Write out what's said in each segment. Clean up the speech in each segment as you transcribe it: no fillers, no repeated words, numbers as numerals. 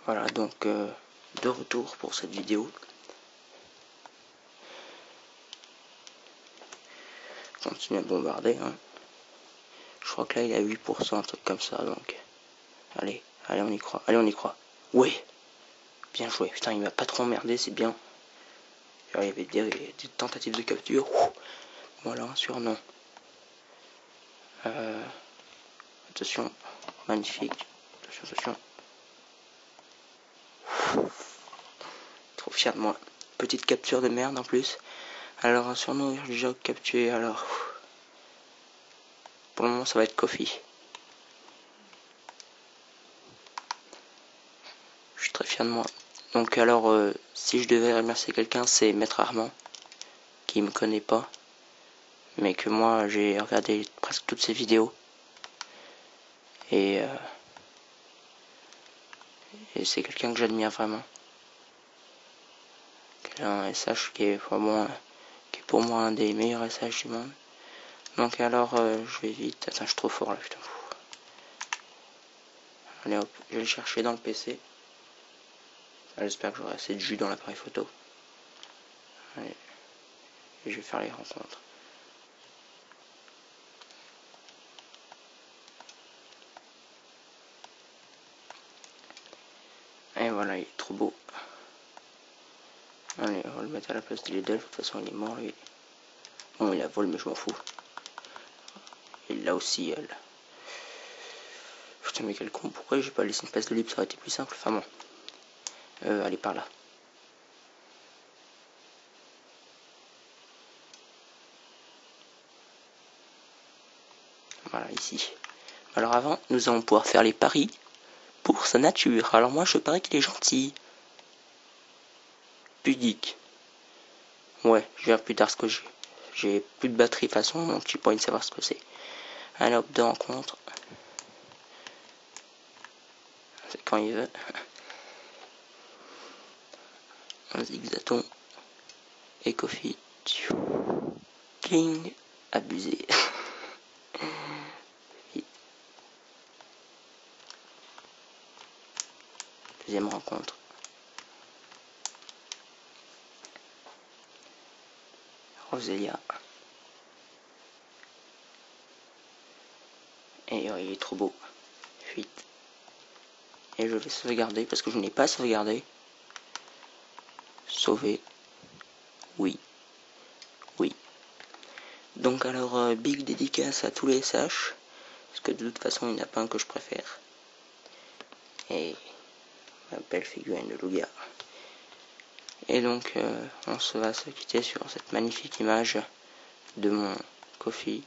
Voilà, donc de retour pour cette vidéo. Continue à bombarder, hein. Je crois que là il est à 8%, un truc comme ça, donc allez on y croit, allez on y croit. Ouais, bien joué, putain il m'a pas trop emmerdé, c'est bien. Alors, il y avait des tentatives de capture. Voilà, un surnom. Attention, magnifique. Attention. Trop fier de moi. Petite capture de merde en plus. Alors un surnom urgent capturé. Alors pour le moment ça va être Coffee. Je suis très fier de moi. Donc alors si je devais remercier quelqu'un, c'est Maître Armand, qui me connaît pas, mais que moi j'ai regardé presque toutes ses vidéos. Et c'est quelqu'un que j'admire vraiment. Il a un SH qui est pour moi un des meilleurs SH du monde. Donc alors je vais vite. Attends, je suis trop fort là, putain. Allez hop, je vais le chercher dans le PC. J'espère que j'aurai assez de jus dans l'appareil photo. Allez, et je vais faire les rencontres. Et voilà, il est trop beau. Allez, on va le mettre à la place de Lidl. De toute façon, il est mort lui. Bon, il a volé, mais je m'en fous. Et là aussi, elle. Putain, mais quel con. Pourquoi j'ai pas laissé une place de libre? Ça aurait été plus simple. Enfin bon. Allez, par là. Voilà, ici. Alors avant, nous allons pouvoir faire les paris pour sa nature. Alors moi, je parie qu'il est gentil. Pudique. Ouais, je verrai plus tard ce que j'ai. J'ai plus de batterie de toute façon, donc j'ai pas envie de savoir ce que c'est. Allez hop, de rencontre. C'est quand il veut. Un zigzaton. Et Coffee. Cling. Abusé. Deuxième rencontre. Roselia. Et il est trop beau. Fuite. Et je vais sauvegarder parce que je n'ai pas sauvegardé. Sauver. Oui. Oui. Donc alors, big dédicace à tous les SH. Parce que de toute façon, il n'y en a pas un que je préfère. Et ma belle figurine de Lugia. Et donc, on se va se quitter sur cette magnifique image de mon Coffee.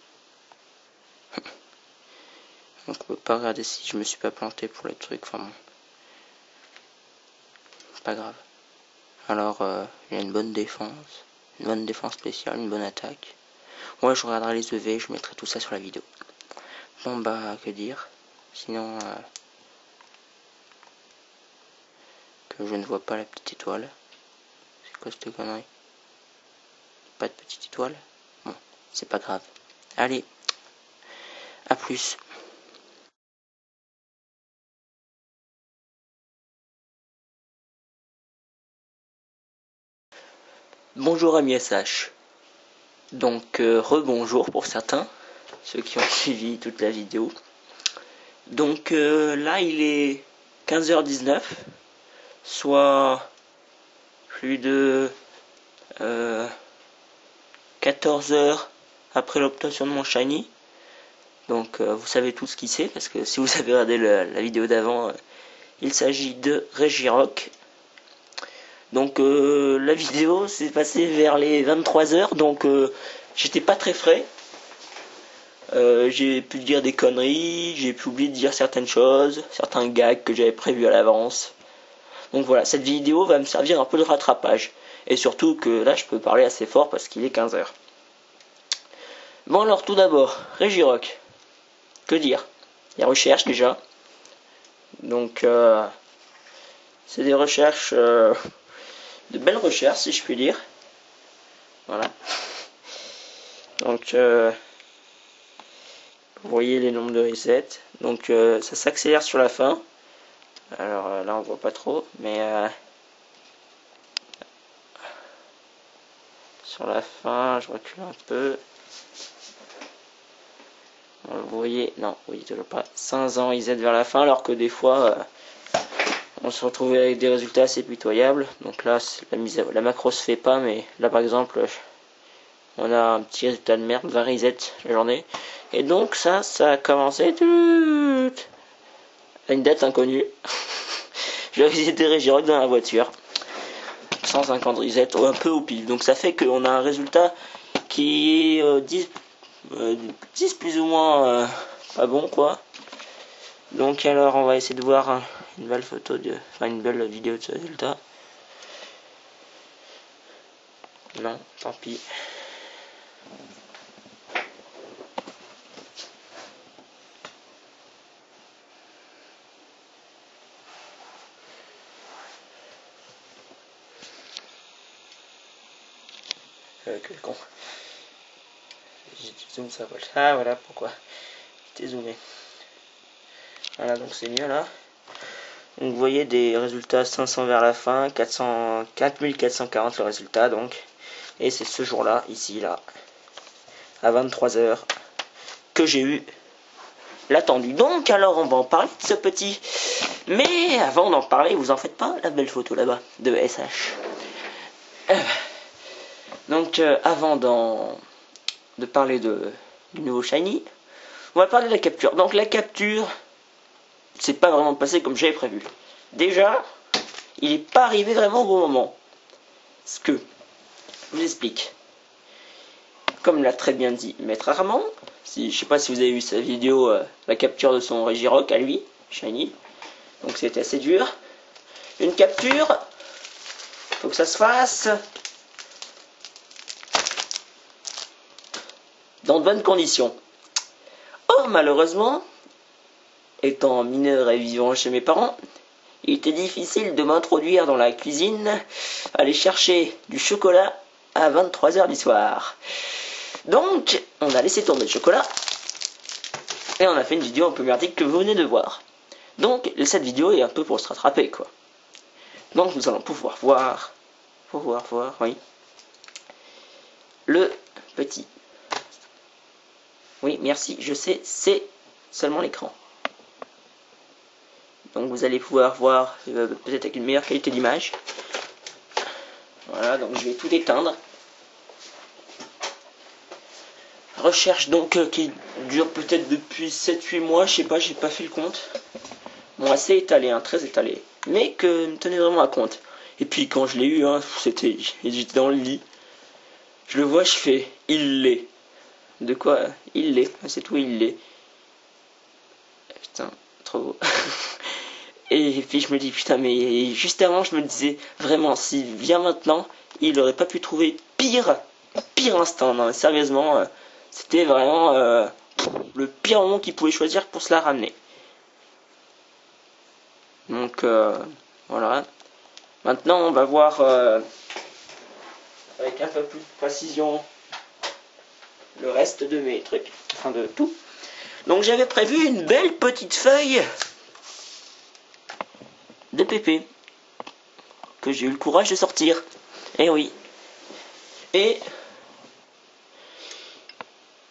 Donc, on peut pas regarder si je me suis pas planté pour les trucs. Enfin bon. Pas grave. Alors, il y a une bonne défense spéciale, une bonne attaque. Ouais, je regarderai les EV, je mettrai tout ça sur la vidéo. Bon bah, que dire. Sinon, que je ne vois pas la petite étoile. C'est quoi cette connerie? Pas de petite étoile? Bon, c'est pas grave. Allez, à plus. Bonjour amis SH. Donc, rebonjour pour certains, ceux qui ont suivi toute la vidéo. Donc là, il est 15h19, soit plus de 14 heures après l'obtention de mon shiny. Donc vous savez tout ce qui c'est, parce que si vous avez regardé la vidéo d'avant, il s'agit de Regirock. Donc la vidéo s'est passée vers les 23 heures, donc j'étais pas très frais. J'ai pu dire des conneries, j'ai pu oublier de dire certaines choses, certains gags que j'avais prévus à l'avance. Donc voilà, cette vidéo va me servir un peu de rattrapage. Et surtout que là je peux parler assez fort parce qu'il est 15h. Bon alors tout d'abord, Regirock. Que dire? Les recherches déjà. Donc c'est des recherches, de belles recherches si je puis dire. Voilà. Donc vous voyez les nombres de reset. Donc ça s'accélère sur la fin. Alors là on voit pas trop, mais sur la fin, je recule un peu. Vous voyez, non, vous voyez toujours pas. 5 ans ils aident vers la fin, alors que des fois, on se retrouvait avec des résultats assez pitoyables. Donc là, la macro se fait pas, mais là par exemple, on a un petit résultat de merde, 20 resets la journée. Et donc ça a commencé à une date inconnue. Je vais visiter Régiroc dans la voiture. 150 resets, un peu au pif. Donc ça fait qu'on a un résultat qui est 10 plus ou moins pas bon quoi. Donc alors on va essayer de voir une belle une belle vidéo de ce résultat. Non, tant pis. Quel con. J'ai zoom ça va. Ah voilà pourquoi. J'étais zoomé. Voilà donc c'est mieux là. Donc vous voyez des résultats 500 vers la fin, 4440 le résultat donc. Et c'est ce jour-là, ici là, à 23h, que j'ai eu l'attendu. Donc alors on va en parler de ce petit. Mais avant d'en parler, vous en faites pas, la belle photo là-bas de SH. Donc avant de parler du nouveau Shiny, on va parler de la capture. Donc la capture, c'est pas vraiment passé comme j'avais prévu. Déjà, il n'est pas arrivé vraiment au bon moment. Parce que, je vous explique. Comme l'a très bien dit Maître Armand, je sais pas si vous avez vu sa vidéo, la capture de son Régiroc à lui, Shiny. Donc c'était assez dur. Une capture, faut que ça se fasse dans de bonnes conditions. Or, malheureusement, étant mineur et vivant chez mes parents, il était difficile de m'introduire dans la cuisine, aller chercher du chocolat à 23h du soir. Donc, on a laissé tourner le chocolat, et on a fait une vidéo un peu merdique que vous venez de voir. Donc, cette vidéo est un peu pour se rattraper, quoi. Donc, nous allons pouvoir voir, oui, le petit. Oui, merci, je sais, c'est seulement l'écran. Donc vous allez pouvoir voir peut-être avec une meilleure qualité d'image. Voilà, donc je vais tout éteindre. Recherche donc qui dure peut-être depuis 7-8 mois, je sais pas, j'ai pas fait le compte. Bon, assez étalé, hein, très étalé. Mais que me tenait vraiment à compte. Et puis quand je l'ai eu, hein, j'étais dans le lit. Je le vois, je fais, il l'est. De quoi? Il l'est, c'est tout, il l'est. Putain, trop beau. Et puis je me dis putain, mais juste avant je me disais vraiment, s'il vient maintenant, il aurait pas pu trouver pire instant. Non, sérieusement, c'était vraiment le pire moment qu'il pouvait choisir pour se la ramener. Donc voilà. Maintenant on va voir avec un peu plus de précision le reste de mes trucs, enfin de tout. Donc j'avais prévu une belle petite feuille de PP que j'ai eu le courage de sortir. Eh oui. Et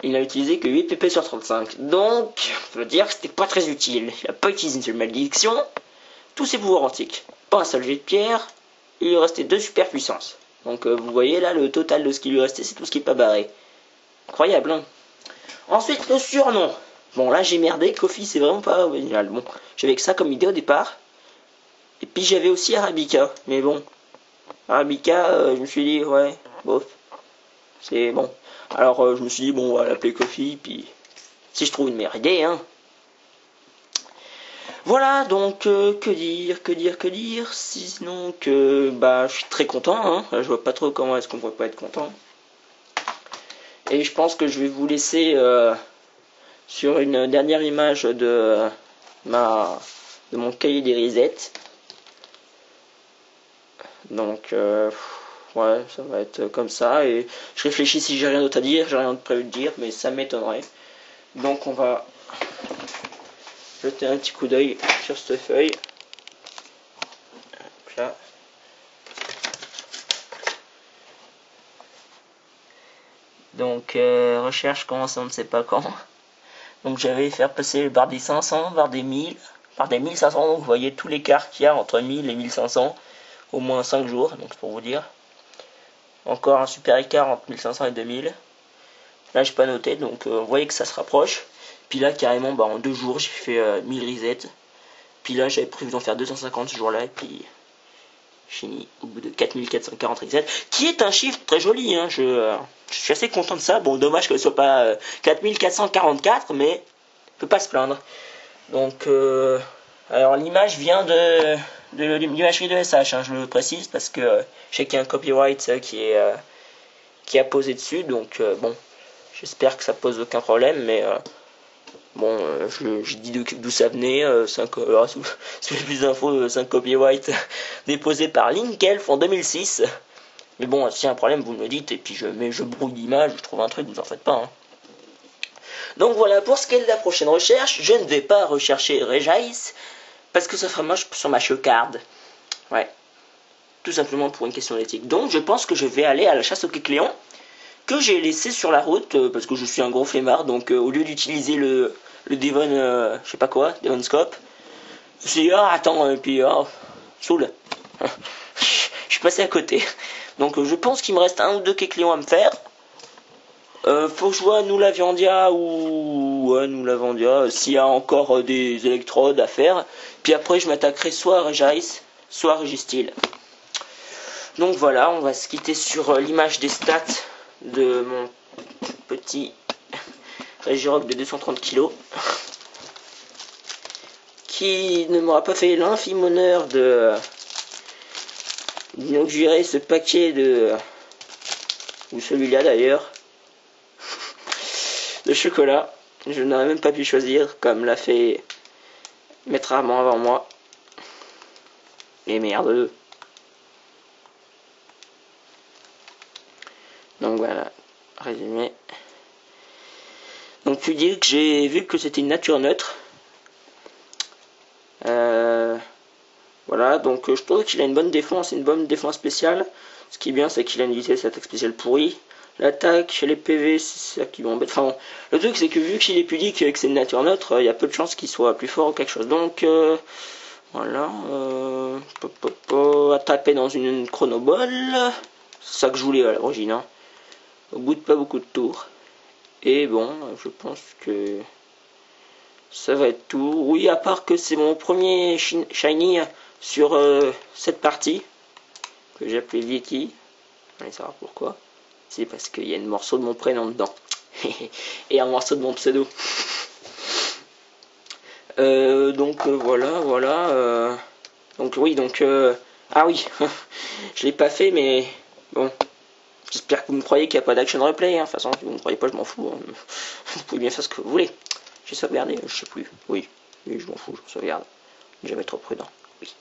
il a utilisé que 8 PP sur 35. Donc, on peut dire que c'était pas très utile. Il a pas utilisé une seule malédiction. Tous ses pouvoirs antiques. Pas un seul jet de pierre. Il lui restait 2 super puissances. Donc vous voyez là, le total de ce qui lui restait, c'est tout ce qui est pas barré. Incroyable, hein. Ensuite, le surnom. Bon, là j'ai merdé. Kofi, c'est vraiment pas original. Bon, j'avais que ça comme idée au départ. Et puis j'avais aussi Arabica. Mais bon, Arabica, je me suis dit, ouais, bof. C'est bon. Alors je me suis dit, bon, on va l'appeler Kofi, puis si je trouve une meilleure idée, hein. Voilà, donc que dire, sinon que bah je suis très content, hein. Je vois pas trop comment est-ce qu'on pourrait pas être content. Et je pense que je vais vous laisser sur une dernière image de mon cahier des risettes. Donc ouais, ça va être comme ça. Et je réfléchis si j'ai rien d'autre à dire, j'ai rien de prévu de dire, mais ça m'étonnerait. Donc on va jeter un petit coup d'œil sur cette feuille. là. Donc recherche commence on ne sait pas quand. Donc j'avais faire passer le barre des 500, barre des 1000, barre des 1500. Donc vous voyez tout l'écart qu'il y a entre 1000 et 1500. Au moins 5 jours, donc c'est pour vous dire. Encore un super écart entre 1500 et 2000. Là j'ai pas noté, donc vous voyez que ça se rapproche. Puis là carrément en 2 jours j'ai fait 1000 resets. Puis là j'avais prévu d'en faire 250 ce jour-là. Et puis j'ai fini au bout de 4440 resets. Qui est un chiffre très joli, hein. Je suis assez content de ça. Bon, dommage que ce soit pas 4444, mais on peut pas se plaindre. Donc alors l'image vient de l'imagerie de SH, hein, je le précise parce que je sais qu'il y a un copyright qui a posé dessus, donc bon, j'espère que ça pose aucun problème, mais bon, je dis d'où ça venait, si vous voulez plus d'infos, c'est un copyright déposé par Linkelf en 2006, mais bon, s'il y a un problème, vous me le dites, et puis je brouille l'image, je trouve un truc, vous en faites pas, hein. Donc voilà, pour ce qui est de la prochaine recherche, je ne vais pas rechercher Regice, parce que ça ferait moche sur ma showcard. Ouais. Tout simplement pour une question d'éthique. Donc je pense que je vais aller à la chasse au Kécléon, que j'ai laissé sur la route, parce que je suis un gros flemmard, donc au lieu d'utiliser le Devon, je sais pas quoi, Devon Scope, je me suis dit, attends, et puis, saoule. Je suis passé à côté. Donc je pense qu'il me reste 1 ou 2 Kécléons à me faire. Faut que je vois nous la Viandia ou nous la Viandia s'il y a encore des électrodes à faire. Puis après je m'attaquerai soit à Regice, soit à Registil. Donc voilà, on va se quitter sur l'image des stats de mon petit Regirock de 230 kg qui ne m'aura pas fait l'infime honneur d'inaugurer ce paquet ou celui-là d'ailleurs, de chocolat. Je n'aurais même pas pu choisir comme l'a fait Maître Armand avant moi. Et merde. Donc voilà, résumé. Donc tu dis que j'ai vu que c'était une nature neutre. Voilà, donc je trouve qu'il a une bonne défense spéciale. Ce qui est bien, c'est qu'il a une vitesse d'attaque spéciale pourrie. L'attaque, les PV, c'est ça qui m'embête. Enfin bon, le truc c'est que vu qu'il est pudique et que c'est une nature neutre, il y a peu de chances qu'il soit plus fort ou quelque chose. Donc voilà, attraper dans une chronoball, c'est ça que je voulais à l'origine, hein. Au bout de pas beaucoup de tours. Et bon, je pense que ça va être tout. Oui, à part que c'est mon premier shiny sur cette partie, que j'ai appelé Vicky. Allez savoir pourquoi. C'est parce qu'il y a un morceau de mon prénom dedans. Et un morceau de mon pseudo. Donc voilà. Donc oui, ah oui, je l'ai pas fait, mais bon. J'espère que vous me croyez qu'il n'y a pas d'action replay, hein. De toute façon, si vous ne me croyez pas, je m'en fous, hein. Vous pouvez bien faire ce que vous voulez. J'ai sauvegardé, je sais plus. Oui, je m'en fous, je sauvegarde. Jamais trop prudent. Oui.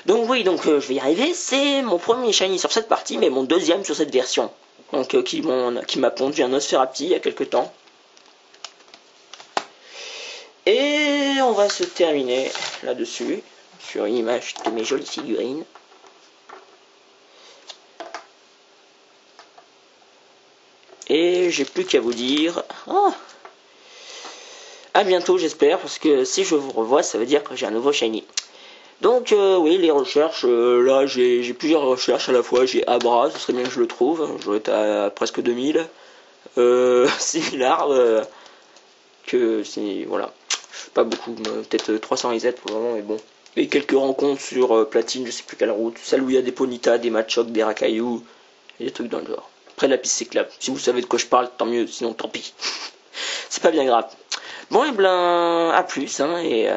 Donc je vais y arriver. C'est mon premier shiny sur cette partie, mais mon deuxième sur cette version. Donc qui m'a pondu un Nosferapti il y a quelques temps. Et on va se terminer là-dessus, sur une image de mes jolies figurines. Et j'ai plus qu'à vous dire à bientôt, j'espère, parce que si je vous revois, ça veut dire que j'ai un nouveau shiny. Donc oui, les recherches, là j'ai plusieurs recherches à la fois. J'ai Abra, ce serait bien que je le trouve, je dois être à presque 2000. Similar, que c'est, voilà, pas beaucoup, peut-être 300 reset pour le moment, mais bon. Et quelques rencontres sur platine, je sais plus quelle route, celle où il y a des Ponyta, des Machoc, des Rakayu, et des trucs dans le genre. Après la piste cyclable, si vous savez de quoi je parle, tant mieux, sinon tant pis. C'est pas bien grave. Bon, et ben, à plus, hein, et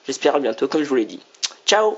j'espère à bientôt, comme je vous l'ai dit. Ciao!